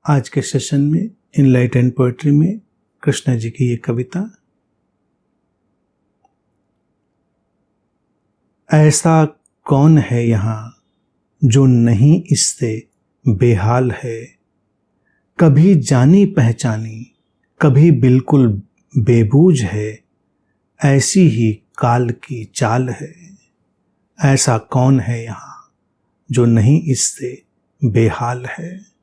आज के सेशन में इनलाइटेंड पोएट्री में कृष्णा जी की ये कविता। ऐसा कौन है यहाँ जो नहीं इससे बेहाल है, कभी जानी पहचानी कभी बिल्कुल बेबूझ है, ऐसी ही काल की चाल है। ऐसा कौन है यहाँ जो नहीं इससे बेहाल है,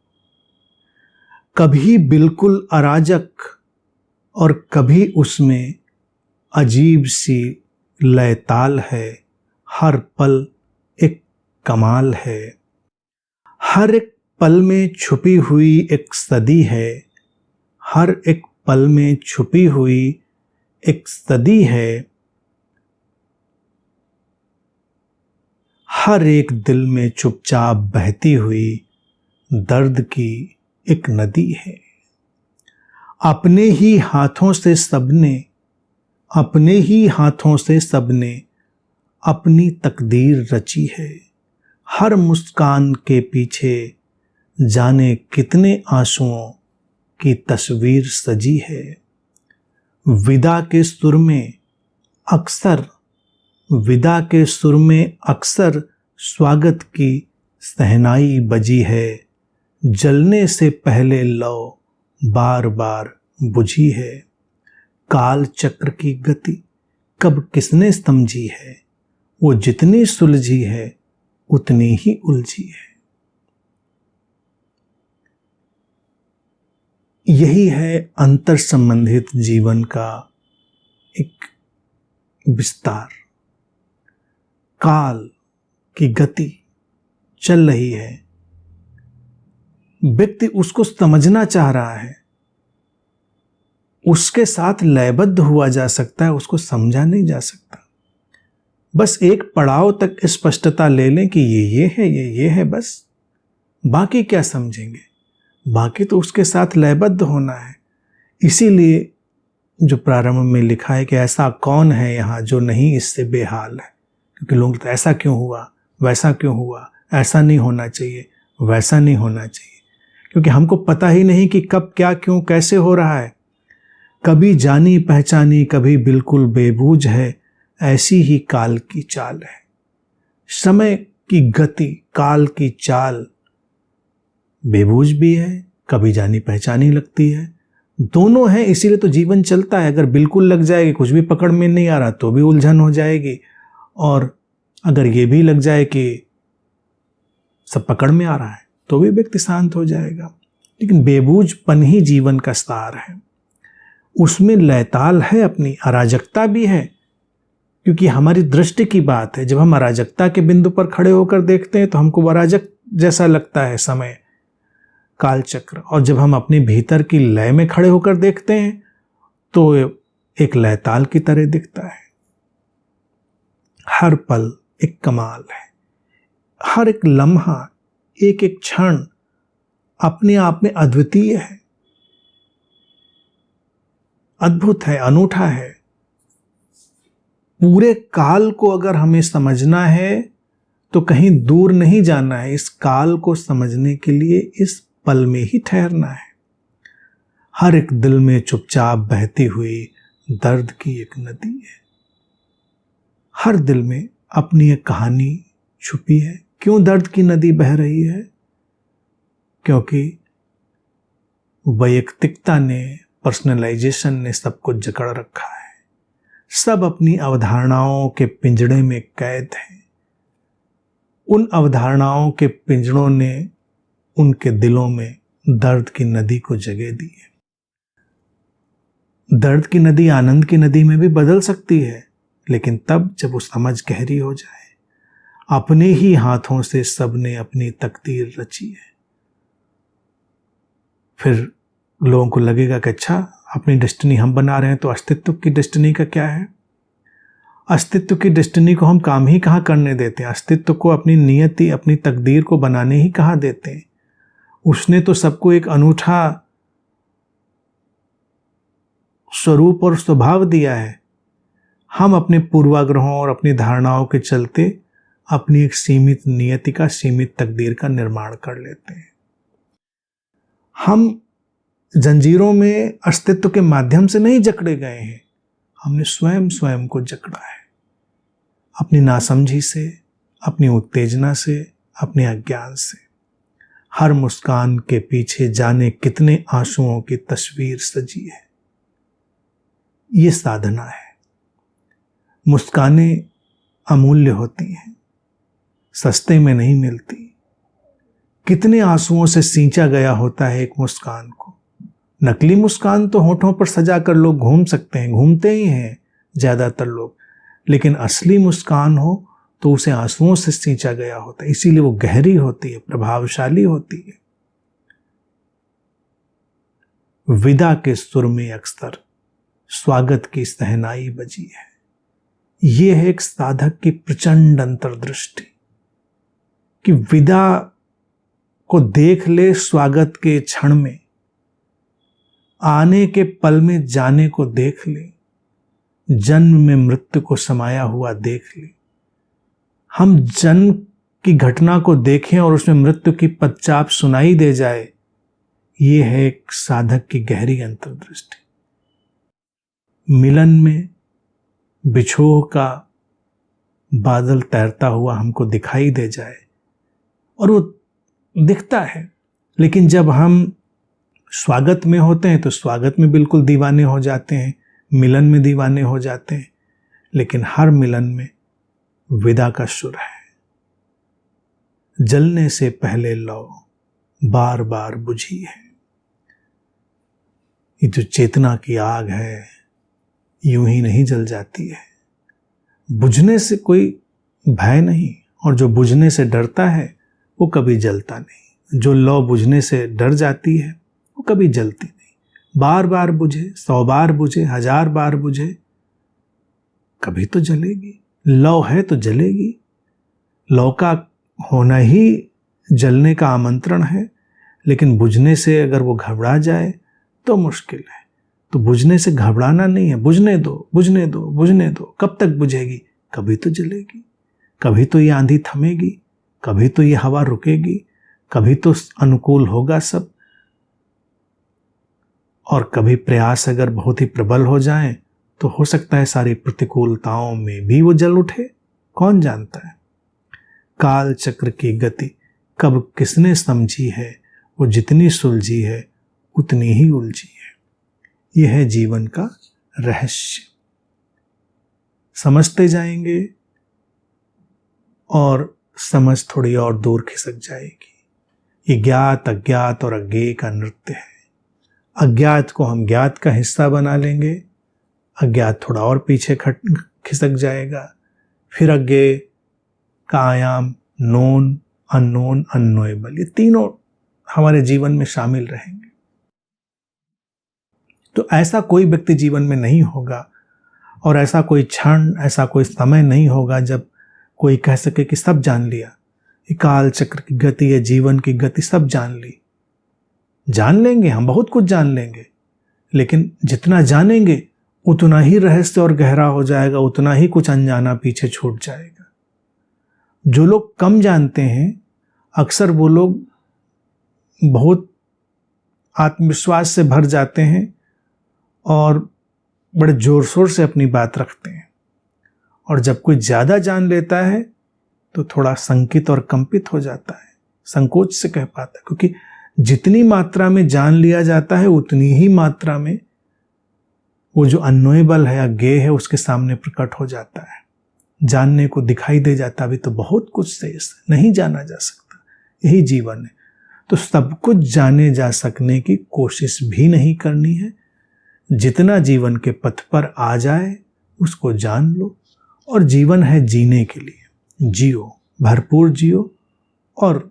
कभी बिल्कुल अराजक और कभी उसमें अजीब सी लयताल है। हर पल एक कमाल है, हर एक पल में छुपी हुई एक सदी है, हर एक पल में छुपी हुई एक सदी है। हर एक दिल में चुपचाप बहती हुई दर्द की एक नदी है। अपने ही हाथों से सबने अपनी तकदीर रची है। हर मुस्कान के पीछे जाने कितने आंसुओं की तस्वीर सजी है। विदा के सुर में अक्सर स्वागत की सहनाई बजी है। जलने से पहले लौ बार बार बुझी है। काल चक्र की गति कब किसने समझी है, वो जितनी सुलझी है उतनी ही उलझी है। यही है अंतर संबंधित जीवन का एक विस्तार। काल की गति चल रही है, व्यक्ति उसको समझना चाह रहा है, उसके साथ लयबद्ध हुआ जा सकता है, उसको समझा नहीं जा सकता। बस एक पड़ाव तक स्पष्टता ले लें कि ये है, ये है, बस बाकी क्या समझेंगे, बाकी तो उसके साथ लयबद्ध होना है। इसीलिए जो प्रारंभ में लिखा है कि ऐसा कौन है यहाँ जो नहीं इससे बेहाल है, क्योंकि लोग तो ऐसा क्यों हुआ, वैसा क्यों हुआ, ऐसा नहीं होना चाहिए, वैसा नहीं होना चाहिए, क्योंकि हमको पता ही नहीं कि कब क्या क्यों कैसे हो रहा है। कभी जानी पहचानी कभी बिल्कुल बेबूझ है, ऐसी ही काल की चाल है। समय की गति, काल की चाल बेबूझ भी है, कभी जानी पहचानी लगती है, दोनों है। इसीलिए तो जीवन चलता है। अगर बिल्कुल लग जाएगी, कुछ भी पकड़ में नहीं आ रहा, तो भी उलझन हो जाएगी, और अगर ये भी लग जाए कि सब पकड़ में आ रहा है, तो भी व्यक्ति शांत हो जाएगा। लेकिन बेबूझपन ही जीवन का सार है। उसमें लयताल है, अपनी अराजकता भी है, क्योंकि हमारी दृष्टि की बात है। जब हम अराजकता के बिंदु पर खड़े होकर देखते हैं तो हमको अराजक जैसा लगता है समय, कालचक्र, और जब हम अपने भीतर की लय में खड़े होकर देखते हैं तो एक लयताल की तरह दिखता है। हर पल एक कमाल है, हर एक लम्हा, एक एक क्षण अपने आप में अद्वितीय है, अद्भुत है, अनूठा है। पूरे काल को अगर हमें समझना है तो कहीं दूर नहीं जाना है। इस काल को समझने के लिए इस पल में ही ठहरना है। हर एक दिल में चुपचाप बहती हुई दर्द की एक नदी है। हर दिल में अपनी एक कहानी छुपी है। क्यों दर्द की नदी बह रही है? क्योंकि वैयक्तिकता ने, पर्सनलाइजेशन ने सबको जकड़ रखा है। सब अपनी अवधारणाओं के पिंजड़े में कैद हैं। उन अवधारणाओं के पिंजड़ों ने उनके दिलों में दर्द की नदी को जगह दी है। दर्द की नदी आनंद की नदी में भी बदल सकती है, लेकिन तब जब वो समझ गहरी हो जाए। अपने ही हाथों से सबने अपनी तकदीर रची है। फिर लोगों को लगेगा कि अच्छा, अपनी डेस्टिनी हम बना रहे हैं, तो अस्तित्व की डेस्टिनी का क्या है? अस्तित्व की डेस्टिनी को हम काम ही कहाँ करने देते हैं? अस्तित्व को अपनी नियति, अपनी तकदीर को बनाने ही कहाँ देते हैं? उसने तो सबको एक अनूठा स्वरूप और स्वभाव दिया है। हम अपने पूर्वाग्रहों और अपनी धारणाओं के चलते अपनी एक सीमित नियति का, सीमित तकदीर का निर्माण कर लेते हैं। हम जंजीरों में अस्तित्व के माध्यम से नहीं जकड़े गए हैं, हमने स्वयं स्वयं को जकड़ा है, अपनी नासमझी से, अपनी उत्तेजना से, अपने अज्ञान से। हर मुस्कान के पीछे जाने कितने आंसुओं की तस्वीर सजी है। ये साधना है। मुस्कानें अमूल्य होती हैं, सस्ते में नहीं मिलती। कितने आंसुओं से सींचा गया होता है एक मुस्कान को। नकली मुस्कान तो होठों पर सजा कर लोग घूम सकते हैं, घूमते ही हैं ज्यादातर लोग, लेकिन असली मुस्कान हो तो उसे आंसुओं से सींचा गया होता है, इसीलिए वो गहरी होती है, प्रभावशाली होती है। विदा के सुर में अक्सर स्वागत की सहनाई बजी है। ये है एक साधक की प्रचंड अंतर्दृष्टि कि विदा को देख ले स्वागत के क्षण में, आने के पल में जाने को देख ले, जन्म में मृत्यु को समाया हुआ देख ले। हम जन्म की घटना को देखें और उसमें मृत्यु की पदचाप सुनाई दे जाए, ये है एक साधक की गहरी अंतर्दृष्टि। मिलन में बिछोह का बादल तैरता हुआ हमको दिखाई दे जाए, और वो दिखता है, लेकिन जब हम स्वागत में होते हैं तो स्वागत में बिल्कुल दीवाने हो जाते हैं, मिलन में दीवाने हो जाते हैं। लेकिन हर मिलन में विदा का सुर है। जलने से पहले लौ बार बार बुझी है। ये जो चेतना की आग है यूं ही नहीं जल जाती है। बुझने से कोई भय नहीं, और जो बुझने से डरता है वो कभी जलता नहीं। जो लौ बुझने से डर जाती है वो कभी जलती नहीं। बार बार बुझे, 100 बार बुझे, 1000 बार बुझे, कभी तो जलेगी। लौ है तो जलेगी। लौ का होना ही जलने का आमंत्रण है, लेकिन बुझने से अगर वो घबरा जाए तो मुश्किल है। तो बुझने से घबराना नहीं है, बुझने दो, बुझने दो, बुझने दो। कब तक बुझेगी? कभी तो जलेगी, कभी तो ये आंधी थमेगी, कभी तो ये हवा रुकेगी, कभी तो अनुकूल होगा सब। और कभी प्रयास अगर बहुत ही प्रबल हो जाए तो हो सकता है सारी प्रतिकूलताओं में भी वो जल उठे, कौन जानता है। काल चक्र की गति कब किसने समझी है, वो जितनी सुलझी है उतनी ही उलझी है। यह है जीवन का रहस्य। समझते जाएंगे और समझ थोड़ी और दूर खिसक जाएगी। ये ज्ञात अज्ञात और अज्ञेय का नृत्य है। अज्ञात को हम ज्ञात का हिस्सा बना लेंगे, अज्ञात थोड़ा और पीछे खिसक जाएगा, फिर अज्ञेय का आयाम नोन, अननोन, अननोएबल, ये तीनों हमारे जीवन में शामिल रहेंगे। तो ऐसा कोई व्यक्ति जीवन में नहीं होगा, और ऐसा कोई क्षण, ऐसा कोई समय नहीं होगा जब कोई कह सके कि सब जान लिया। ये काल चक्र की गति, ये जीवन की गति सब जान ली। जान लेंगे हम, बहुत कुछ जान लेंगे, लेकिन जितना जानेंगे उतना ही रहस्य और गहरा हो जाएगा, उतना ही कुछ अनजाना पीछे छूट जाएगा। जो लोग कम जानते हैं, अक्सर वो लोग बहुत आत्मविश्वास से भर जाते हैं और बड़े जोर शोर से अपनी बात रखते हैं, और जब कोई ज़्यादा जान लेता है तो थोड़ा संकित और कंपित हो जाता है, संकोच से कह पाता है। क्योंकि जितनी मात्रा में जान लिया जाता है उतनी ही मात्रा में वो जो अननोएबल है, अज्ञेय है, उसके सामने प्रकट हो जाता है। जानने को दिखाई दे जाता, अभी तो बहुत कुछ शेष नहीं जाना जा सकता। यही जीवन है। तो सब कुछ जाने जा सकने की कोशिश भी नहीं करनी है। जितना जीवन के पथ पर आ जाए उसको जान लो, और जीवन है जीने के लिए। जियो, भरपूर जियो और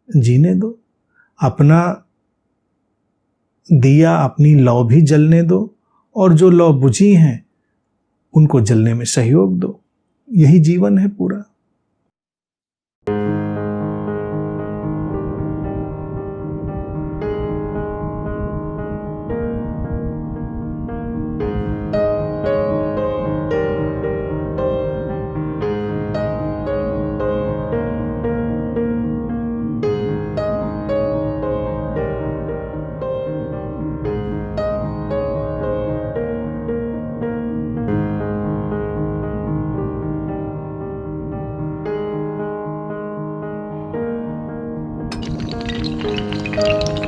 जीने दो। अपना दिया, अपनी लौ भी जलने दो, और जो लौ बुझी हैं उनको जलने में सहयोग दो। यही जीवन है पूरा। है।